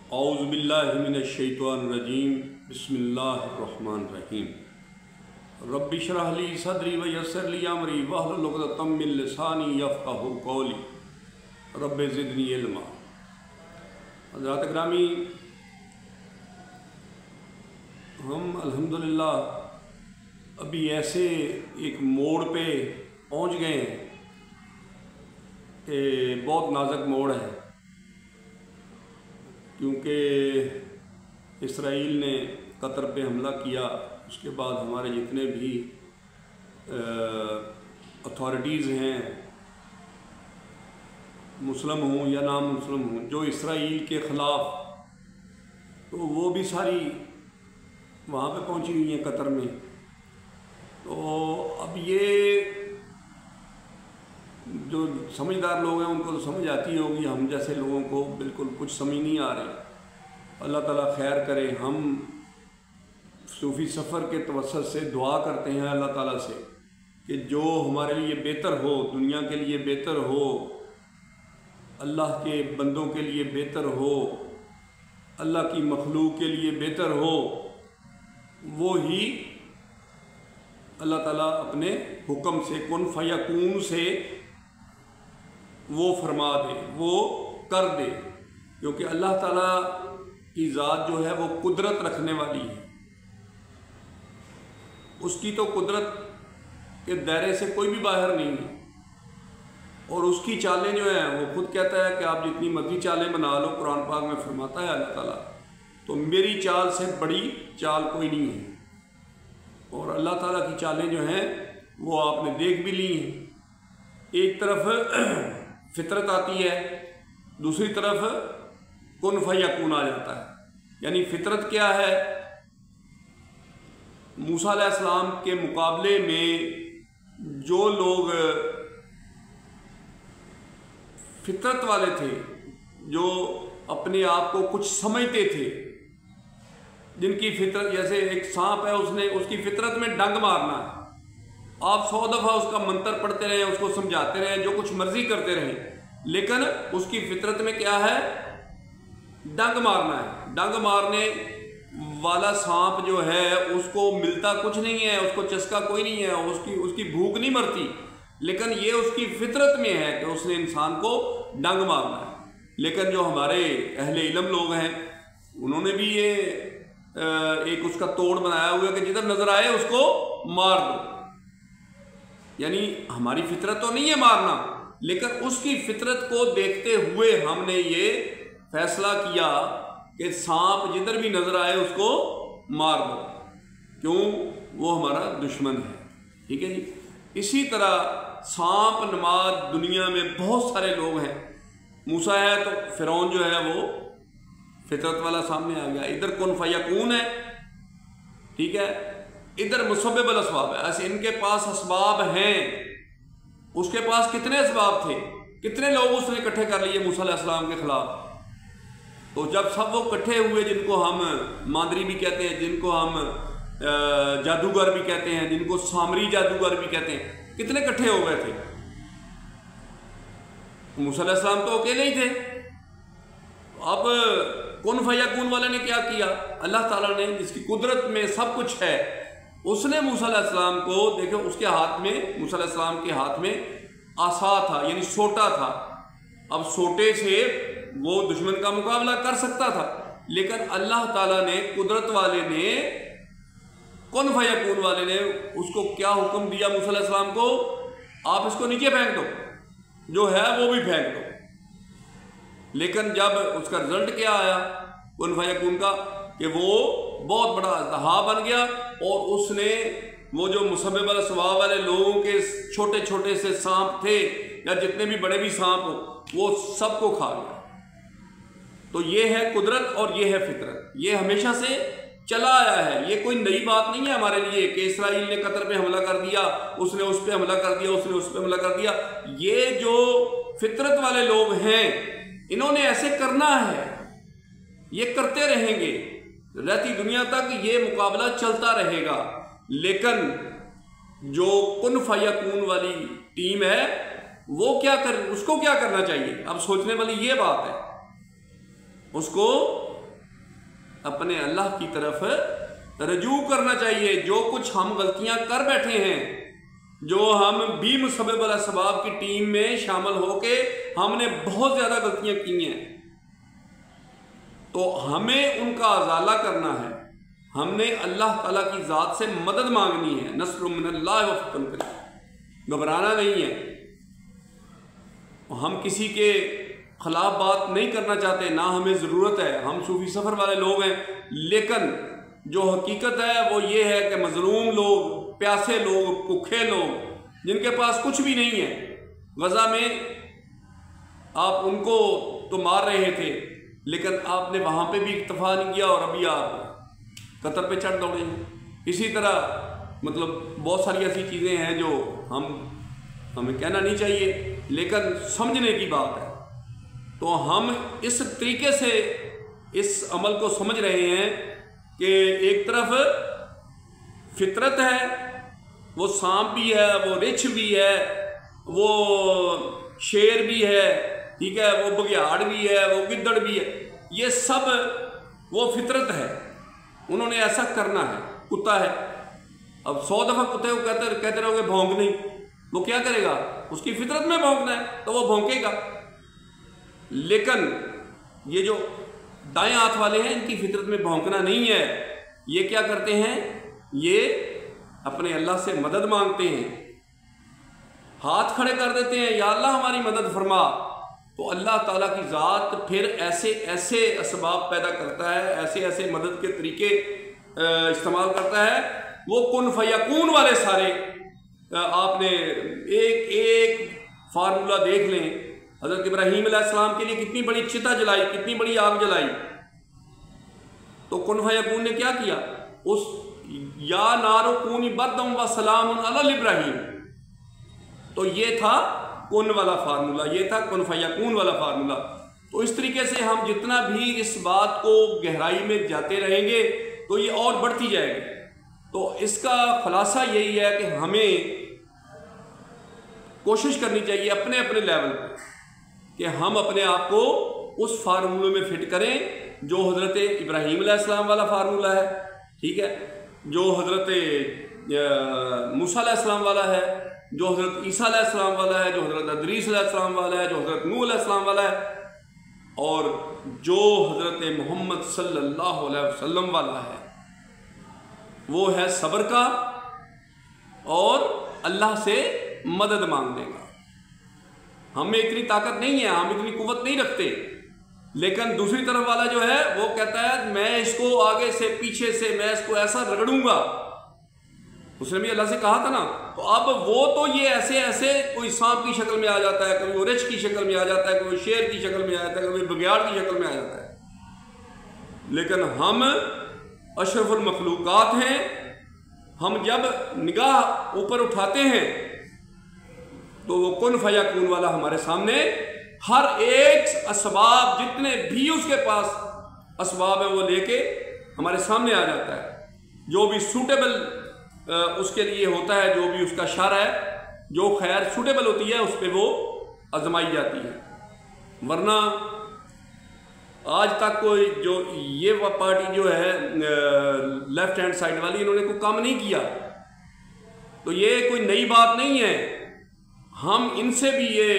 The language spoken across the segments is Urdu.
اعوذ باللہ من الشیطان الرجیم بسم اللہ الرحمن الرحیم رب اشرح لی صدری ویسر لی امری واحلل عقدۃ من لسانی یفقہوا قولی رب زدنی علما۔ حضرات گرامی، ہم الحمدللہ ابھی ایسے ایک موڑ پہ پہنچ گئے ہیں کہ بہت نازک موڑ ہے، کیونکہ اسرائیل نے قطر پہ حملہ کیا۔ اس کے بعد ہمارے جتنے بھی اتھارٹیز ہیں، مسلم ہوں یا نام مسلم ہوں، جو اسرائیل کے خلاف، تو وہ بھی ساری وہاں پہ پہنچی ہوئی ہیں قطر میں۔ تو اب یہ جو سمجھدار لوگ ہیں ان کو تو سمجھ آتی ہوگی، ہم جیسے لوگوں کو بالکل کچھ سمجھ نہیں آ رہی۔ اللہ تعالیٰ خیر کرے۔ ہم صوفی سفر کے توسط سے دعا کرتے ہیں اللہ تعالیٰ سے کہ جو ہمارے لیے بہتر ہو، دنیا کے لیے بہتر ہو، اللہ کے بندوں کے لیے بہتر ہو، اللہ کی مخلوق کے لیے بہتر ہو، وہی اللہ تعالیٰ اپنے حکم سے، کن فیکون سے وہ فرما دے، وہ کر دے، کیونکہ اللہ تعالیٰ کی ذات جو ہے وہ قدرت رکھنے والی ہے۔ اس کی تو قدرت کے دائرے سے کوئی بھی باہر نہیں ہے، اور اس کی چالیں جو ہیں وہ خود کہتا ہے کہ آپ جتنی مرضی چالیں بنا لو، قرآن پاک میں فرماتا ہے اللہ تعالیٰ، تو میری چال سے بڑی چال کوئی نہیں ہے۔ اور اللہ تعالیٰ کی چالیں جو ہیں وہ آپ نے دیکھ بھی لی ہیں۔ ایک طرف فطرت آتی ہے، دوسری طرف کن فیکون آ جاتا ہے۔ یعنی فطرت کیا ہے؟ موسیٰ علیہ السلام کے مقابلے میں جو لوگ فطرت والے تھے، جو اپنے آپ کو کچھ سمجھتے تھے، جن کی فطرت، جیسے ایک سانپ ہے، اس کی فطرت میں ڈنگ مارنا ہے۔ آپ 100 دفعہ اس کا منتر پڑھتے رہیں، اس کو سمجھاتے رہیں، جو کچھ مرضی کرتے رہیں، لیکن اس کی فطرت میں کیا ہے؟ ڈنگ مارنا ہے۔ ڈنگ مارنے والا سانپ جو ہے اس کو ملتا کچھ نہیں ہے، اس کو چسکا کوئی نہیں ہے، اس کی بھوک نہیں مرتی، لیکن یہ اس کی فطرت میں ہے کہ اس نے انسان کو ڈنگ مارنا ہے۔ لیکن جو ہمارے اہل علم لوگ ہیں، انہوں نے بھی یہ ایک اس کا توڑ بنایا ہوا ہے کہ جدھر نظر آئے اس کو مار دو۔ یعنی ہماری فطرت تو نہیں ہے مارنا، لیکن اس کی فطرت کو دیکھتے ہوئے ہم نے یہ فیصلہ کیا کہ سانپ جدھر بھی نظر آئے اس کو مار دو، کیوں؟ وہ ہمارا دشمن ہے۔ ٹھیک ہے جی۔ اسی طرح سانپ نماد دنیا میں بہت سارے لوگ ہیں۔ موسیٰ ہے تو فرعون جو ہے وہ فطرت والا سامنے آ گیا۔ ادھر کن فیکون ہے، ٹھیک ہے، ادھر مسبب الاسباب ہے۔ ایسے ان کے پاس اسباب ہیں۔ اس کے پاس کتنے اسباب تھے؟ کتنے لوگ اس نے اکٹھے کر لیے موسیٰ علیہ السلام کے خلاف؟ تو جب سب وہ اکٹھے ہوئے، جن کو ہم ماندری بھی کہتے ہیں، جن کو ہم جادوگر بھی کہتے ہیں، جن کو سامری جادوگر بھی کہتے ہیں، کتنے اکٹھے ہو گئے تھے؟ موسیٰ علیہ السلام تو اکیلے ہی تھے۔ اب کن فیکون والے نے کیا کیا؟ اللہ تعالیٰ نے، جس کی قدرت میں سب کچھ ہے، اس نے موسیٰ علیہ السلام کو، دیکھو اس کے ہاتھ میں، موسیٰ علیہ السلام کے ہاتھ میں عصا تھا، یعنی سوٹا تھا۔ اب سوٹے سے وہ دشمن کا مقابلہ کر سکتا تھا، لیکن اللہ تعالیٰ نے، قدرت والے نے، کن فیکون والے نے اس کو کیا حکم دیا موسیٰ علیہ السلام کو؟ آپ اس کو نیچے پھینک دو، جو ہے وہ بھی پھینک دو۔ لیکن جب اس کا رزلٹ کیا آیا کن فیکون کا، کہ وہ بہت بڑا اژدہا بن گیا، اور اس نے وہ جو مسبب الاسباب والے لوگوں کے چھوٹے چھوٹے سے سانپ تھے، یا جتنے بھی بڑے بھی سانپ ہو، وہ سب کو کھا گیا۔ تو یہ ہے قدرت اور یہ ہے فطرت، یہ ہمیشہ سے چلا آیا ہے۔ یہ کوئی نئی بات نہیں ہے ہمارے لیے کہ اسرائیل نے قطر پہ حملہ کر دیا، اس نے اس پہ حملہ کر دیا، اس نے اس پہ حملہ کر دیا۔ یہ جو فطرت والے لوگ ہیں، انہوں نے ایسے کرنا ہے، یہ کرتے رہیں گے، رہتی دنیا تک یہ مقابلہ چلتا رہے گا۔ لیکن جو کن فیکون والی ٹیم ہے، وہ کیا اس کو کیا کرنا چاہیے؟ اب سوچنے والی یہ بات ہے، اس کو اپنے اللہ کی طرف رجوع کرنا چاہیے۔ جو کچھ ہم غلطیاں کر بیٹھے ہیں، جو ہم بھی مسبب الاسباب کی ٹیم میں شامل ہو کے ہم نے بہت زیادہ غلطیاں کی ہیں، تو ہمیں ان کا ازالہ کرنا ہے۔ ہم نے اللہ تعالیٰ کی ذات سے مدد مانگنی ہے، نصر من اللہ و فتح قریب، گھبرانا نہیں ہے۔ ہم کسی کے خلاف بات نہیں کرنا چاہتے، نہ ہمیں ضرورت ہے، ہم صوفی سفر والے لوگ ہیں، لیکن جو حقیقت ہے وہ یہ ہے کہ مظلوم لوگ، پیاسے لوگ، بھوکے لوگ، جن کے پاس کچھ بھی نہیں ہے، غزہ میں آپ ان کو تو مار رہے تھے، لیکن آپ نے وہاں پہ بھی اکتفا نہیں کیا اور ابھی آپ قطر پہ چڑھ دوڑے ہیں۔ اسی طرح مطلب بہت ساری ایسی چیزیں ہیں جو ہمیں کہنا نہیں چاہیے، لیکن سمجھنے کی بات ہے۔ تو ہم اس طریقے سے اس عمل کو سمجھ رہے ہیں کہ ایک طرف فطرت ہے، وہ سانپ بھی ہے، وہ رچھ بھی ہے، وہ شیر بھی ہے، ٹھیک ہے، وہ بگیاڑ بھی ہے، وہ گدڑ بھی ہے، یہ سب وہ فطرت ہے، انہوں نے ایسا کرنا ہے۔ کتا ہے، اب 100 دفعہ کتے کو کہتے رہو گے بھونک نہیں، وہ کیا کرے گا؟ اس کی فطرت میں بھونکنا ہے تو وہ بھونکے گا۔ لیکن یہ جو دائیں ہاتھ والے ہیں، ان کی فطرت میں بھونکنا نہیں ہے، یہ کیا کرتے ہیں؟ یہ اپنے اللہ سے مدد مانگتے ہیں، ہاتھ کھڑے کر دیتے ہیں، یا اللہ ہماری مدد فرما، تو اللہ تعالیٰ کی ذات پھر ایسے ایسے اسباب پیدا کرتا ہے، ایسے ایسے مدد کے طریقے استعمال کرتا ہے، وہ کن فیکون والے سارے آپ نے ایک ایک فارمولہ دیکھ لیں۔ حضرت ابراہیم علیہ السلام کے لیے کتنی بڑی چتا جلائی، کتنی بڑی آگ جلائی، تو کن فیکون نے کیا کیا؟ اس یا نارو کونی بردم و سلام علی ابراہیم، تو یہ تھا کن والا فارمولہ، یہ تھا کن فیکون والا فارمولہ۔ تو اس طریقے سے ہم جتنا بھی اس بات کو گہرائی میں جاتے رہیں گے تو یہ اور بڑھتی جائے گی۔ تو اس کا خلاصہ یہی ہے کہ ہمیں کوشش کرنی چاہیے اپنے اپنے لیول پر کہ ہم اپنے آپ کو اس فارمولے میں فٹ کریں جو حضرت ابراہیم علیہ السلام والا فارمولہ ہے، ٹھیک ہے، جو حضرت موسیٰ علیہ السلام والا ہے، جو حضرت عیسیٰ علیہ السلام والا ہے، جو حضرت ادریس علیہ السلام والا ہے، جو حضرت نوح علیہ السلام والا ہے، اور جو حضرت محمد صلی اللہ علیہ وسلم والا ہے، وہ ہے صبر کا اور اللہ سے مدد مانگنے کا۔ ہمیں اتنی طاقت نہیں ہے، ہم اتنی قوت نہیں رکھتے، لیکن دوسری طرف والا جو ہے وہ کہتا ہے میں اس کو آگے سے پیچھے سے میں اس کو ایسا رگڑوں گا۔ اس نے بھی اللہ سے کہا تھا نا، تو اب وہ تو یہ ایسے ایسے کوئی سانپ کی شکل میں آ جاتا ہے، کبھی وہ رچھ کی شکل میں آ جاتا ہے، کبھی شیر کی شکل میں آ جاتا ہے، کبھی بگیاڑ کی شکل میں آ جاتا ہے، لیکن ہم اشرف المخلوقات ہیں۔ ہم جب نگاہ اوپر اٹھاتے ہیں تو وہ کن فیکون والا ہمارے سامنے ہر ایک اسباب جتنے بھی اس کے پاس اسباب ہیں وہ لے کے ہمارے سامنے آ جاتا ہے، جو بھی سوٹیبل اس کے لیے ہوتا ہے، جو بھی اس کا شر ہے، جو خیر سوٹیبل ہوتی ہے اس پہ وہ آزمائی جاتی ہے۔ ورنہ آج تک کوئی جو یہ پارٹی جو ہے لیفٹ ہینڈ سائڈ والی، انہوں نے کوئی کام نہیں کیا، تو یہ کوئی نئی بات نہیں ہے۔ ہم ان سے بھی یہ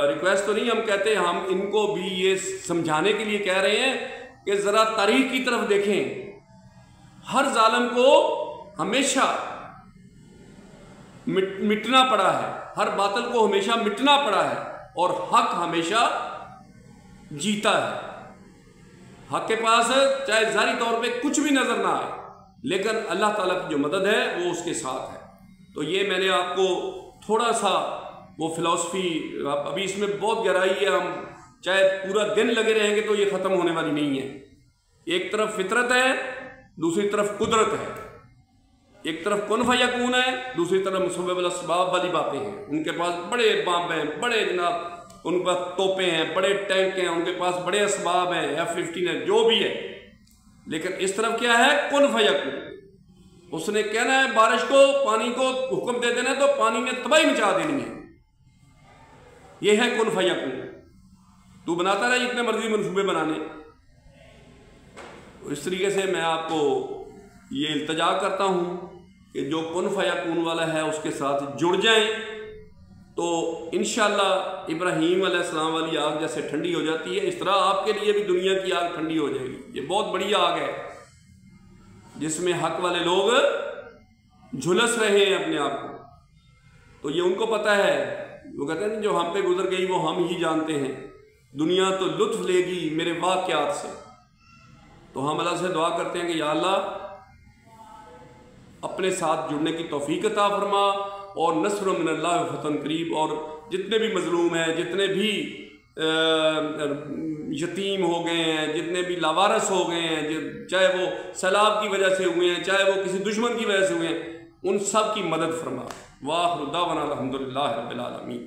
ریکویسٹ تو نہیں ہم کہتے، ہم ان کو بھی یہ سمجھانے کے لیے کہہ رہے ہیں کہ ذرا تاریخ کی طرف دیکھیں۔ ہر ظالم کو ہمیشہ مٹنا پڑا ہے، ہر باطل کو ہمیشہ مٹنا پڑا ہے، اور حق ہمیشہ جیتا ہے۔ حق کے پاس چاہے ظاہری طور پہ کچھ بھی نظر نہ آئے، لیکن اللہ تعالیٰ کی جو مدد ہے وہ اس کے ساتھ ہے۔ تو یہ میں نے آپ کو تھوڑا سا وہ فلسفی، ابھی اس میں بہت گہرائی ہے، ہم چاہے پورا دن لگے رہیں گے تو یہ ختم ہونے والی نہیں ہے۔ ایک طرف فطرت ہے، دوسری طرف قدرت ہے، ایک طرف کن فیکون ہے، دوسری طرف مسبب الاسباب والی باتیں ہیں۔ ان کے پاس بڑے بام ہیں، بڑے جناب ان کے پاس توپیں ہیں، بڑے ٹینک ہیں، ان کے پاس بڑے اسباب ہیں، F-15 ہے، جو بھی ہے، لیکن اس طرف کیا ہے؟ کن فیکون۔ اس نے کہنا ہے بارش کو، پانی کو حکم دے دینا تو پانی نے تباہی مچا دینی ہے، یہ ہے کن فیکون۔ تو بناتا رہے جتنے مرضی منصوبے بنانے، اس طریقے سے میں آپ کو یہ التجا کرتا ہوں کہ جو کن فیکون والا ہے اس کے ساتھ جڑ جائیں تو انشاءاللہ ابراہیم علیہ السلام والی آگ جیسے ٹھنڈی ہو جاتی ہے اس طرح آپ کے لیے بھی دنیا کی آگ ٹھنڈی ہو جائے گی۔ یہ بہت بڑی آگ ہے جس میں حق والے لوگ جھلس رہے ہیں اپنے آپ کو، تو یہ ان کو پتہ ہے۔ وہ کہتے ہیں جو ہم پہ گزر گئی وہ ہم ہی جانتے ہیں، دنیا تو لطف لے گی میرے واقعات سے۔ تو ہم اللہ سے دعا کرتے ہیں کہ یا اللہ اپنے ساتھ جڑنے کی توفیق عطا فرما، اور نصر من اللہ و فتح قریب، اور جتنے بھی مظلوم ہیں، جتنے بھی یتیم ہو گئے ہیں، جتنے بھی لاوارث ہو گئے ہیں، چاہے وہ سیلاب کی وجہ سے ہوئے ہیں، چاہے وہ کسی دشمن کی وجہ سے ہوئے ہیں، ان سب کی مدد فرما۔ وآخر دعوانا الحمدللہ رب العالمین۔